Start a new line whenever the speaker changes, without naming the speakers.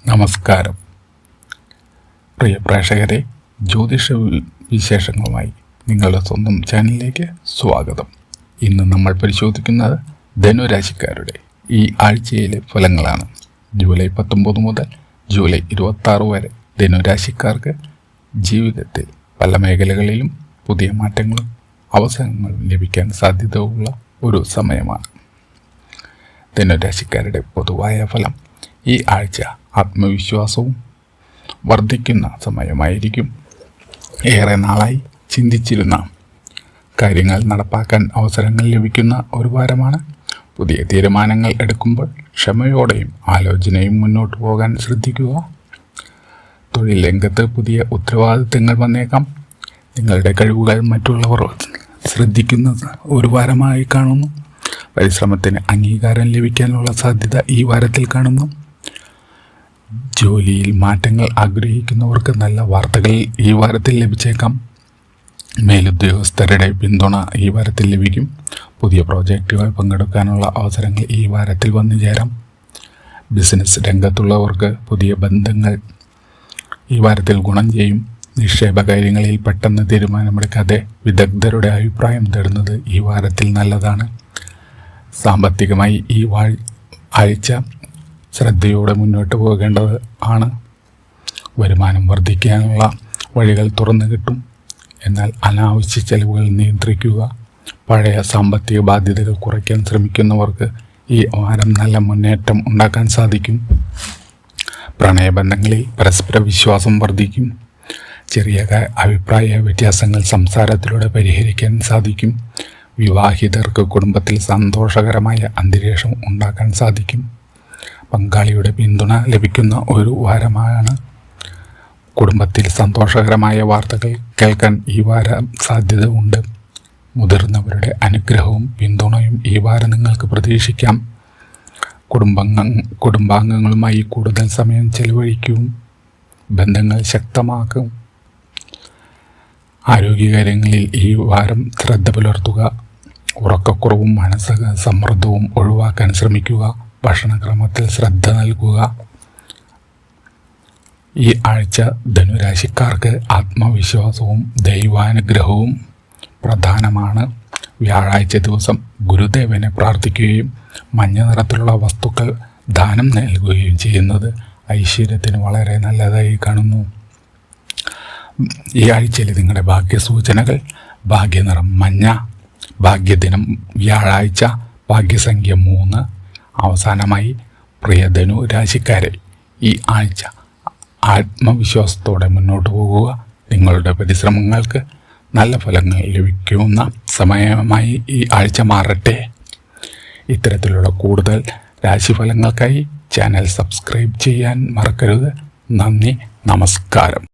നമസ്കാരം പ്രിയ പ്രേക്ഷകരെ, ജ്യോതിഷ വിശേഷങ്ങളുമായി നിങ്ങളുടെ സ്വന്തം ചാനലിലേക്ക് സ്വാഗതം. ഇന്ന് നമ്മൾ പരിശോധിക്കുന്നത് ധനുരാശിക്കാരുടെ ഈ ആഴ്ചയിലെ ഫലങ്ങളാണ്. ജൂലൈ 19 മുതൽ ജൂലൈ 26 വരെ ധനുരാശിക്കാർക്ക് ജീവിതത്തിൽ പല മേഖലകളിലും പുതിയ മാറ്റങ്ങളും അവസരങ്ങളും ലഭിക്കാൻ സാധ്യതയുള്ള ഒരു സമയമാണ്. ധനുരാശിക്കാരുടെ പൊതുവായ ഫലം: ഈ ആഴ്ച ആത്മവിശ്വാസവും വർദ്ധിക്കുന്ന സമയമായിരിക്കും. ഏറെ നാളായി ചിന്തിച്ചിരുന്ന കാര്യങ്ങൾ നടപ്പാക്കാൻ അവസരങ്ങൾ ലഭിക്കുന്ന ഒരു വാരമാണ്. പുതിയ തീരുമാനങ്ങൾ എടുക്കുമ്പോൾ ക്ഷമയോടെയും ആലോചനയും മുന്നോട്ട് പോകാൻ ശ്രദ്ധിക്കുക. തൊഴിൽ രംഗത്ത് പുതിയ ഉത്തരവാദിത്തങ്ങൾ വന്നേക്കാം. നിങ്ങളുടെ കഴിവുകൾ മറ്റുള്ളവർ ശ്രദ്ധിക്കുന്നത് ഒരു വാരമായി കാണുന്നു. പരിശ്രമത്തിന് അംഗീകാരം ലഭിക്കാനുള്ള സാധ്യത ഈ വാരത്തിൽ കാണുന്നു. ജോലിയിൽ മാറ്റങ്ങൾ ആഗ്രഹിക്കുന്നവർക്ക് നല്ല വാർത്തകൾ ഈ വാരത്തിൽ ലഭിച്ചേക്കാം. മേലുദ്യോഗസ്ഥരുടെ പിന്തുണ ഈ വാരത്തിൽ ലഭിക്കും. പുതിയ പ്രോജക്റ്റുകൾ പങ്കെടുക്കാനുള്ള അവസരങ്ങൾ ഈ വാരത്തിൽ വന്നു ചേരാം. ബിസിനസ് രംഗത്തുള്ളവർക്ക് പുതിയ ബന്ധങ്ങൾ ഈ വാരത്തിൽ ഗുണം ചെയ്യും. നിക്ഷേപ കാര്യങ്ങളിൽ പെട്ടെന്ന് തീരുമാനമെടുക്കാതെ വിദഗ്ധരുടെ അഭിപ്രായം തേടുന്നത് ഈ വാരത്തിൽ നല്ലതാണ്. സാമ്പത്തികമായി ഈ ആഴ്ച ശ്രദ്ധയോടെ മുന്നോട്ട് പോകേണ്ടത് ആണ്. വരുമാനം വർദ്ധിക്കാനുള്ള വഴികൾ തുറന്നു കിട്ടും. എന്നാൽ അനാവശ്യ ചെലവുകൾ നിയന്ത്രിക്കുക. പഴയ സാമ്പത്തിക ബാധ്യതകൾ കുറയ്ക്കാൻ ശ്രമിക്കുന്നവർക്ക് ഈ വാരം നല്ല മുന്നേറ്റം ഉണ്ടാക്കാൻ സാധിക്കും. പ്രണയബന്ധങ്ങളിൽ പരസ്പര വിശ്വാസം വർദ്ധിക്കും. ചെറിയ അഭിപ്രായ വ്യത്യാസങ്ങൾ സംസാരത്തിലൂടെ പരിഹരിക്കാൻ സാധിക്കും. വിവാഹിതർക്ക് കുടുംബത്തിൽ സന്തോഷകരമായ അന്തരീക്ഷം ഉണ്ടാക്കാൻ സാധിക്കും. പങ്കാളിയുടെ പിന്തുണ ലഭിക്കുന്ന ഒരു വാരമാണ്. കുടുംബത്തിൽ സന്തോഷകരമായ വാർത്തകൾ കേൾക്കാൻ ഈ വാരം സാധ്യത ഉണ്ട്. മുതിർന്നവരുടെ അനുഗ്രഹവും പിന്തുണയും ഈ വാരം നിങ്ങൾക്ക് പ്രതീക്ഷിക്കാം. കുടുംബാംഗങ്ങളുമായി കൂടുതൽ സമയം ചെലവഴിക്കും. ബന്ധങ്ങൾ ശക്തമാക്കും. ആരോഗ്യകാര്യങ്ങളിൽ ഈ വാരം ശ്രദ്ധ പുലർത്തുക. ഉറക്കക്കുറവും മാനസിക സമ്മർദ്ദവും ഒഴിവാക്കാൻ ശ്രമിക്കുക. ഭക്ഷണക്രമത്തിൽ ശ്രദ്ധ നൽകുക. ഈ ആഴ്ച ധനുരാശിക്കാർക്ക് ആത്മവിശ്വാസവും ദൈവാനുഗ്രഹവും പ്രധാനമാണ്. വ്യാഴാഴ്ച ദിവസം ഗുരുദേവനെ പ്രാർത്ഥിക്കുകയും മഞ്ഞ നിറത്തിലുള്ള വസ്തുക്കൾ ദാനം നൽകുകയും ചെയ്യുന്നത് ഐശ്വര്യത്തിന് വളരെ നല്ലതായി കാണുന്നു. ഈ ആഴ്ചയിൽ നിങ്ങളുടെ ഭാഗ്യസൂചനകൾ: ഭാഗ്യനിറം മഞ്ഞ, ഭാഗ്യദിനം വ്യാഴാഴ്ച, ഭാഗ്യസംഖ്യ 3. അവസാനമായി പ്രിയ ധനു രാശിക്കാരെ, ഈ ആഴ്ച ആത്മവിശ്വാസത്തോടെ മുന്നോട്ട് പോകുക. നിങ്ങളുടെ പരിശ്രമങ്ങൾക്ക് നല്ല ഫലങ്ങൾ ലഭിക്കുന്ന സമയമായി ഈ ആഴ്ച മാറട്ടെ. ഇത്തരത്തിലുള്ള കൂടുതൽ രാശിഫലങ്ങൾക്കായി ചാനൽ സബ്സ്ക്രൈബ് ചെയ്യാൻ മറക്കരുത്. നന്ദി, നമസ്കാരം.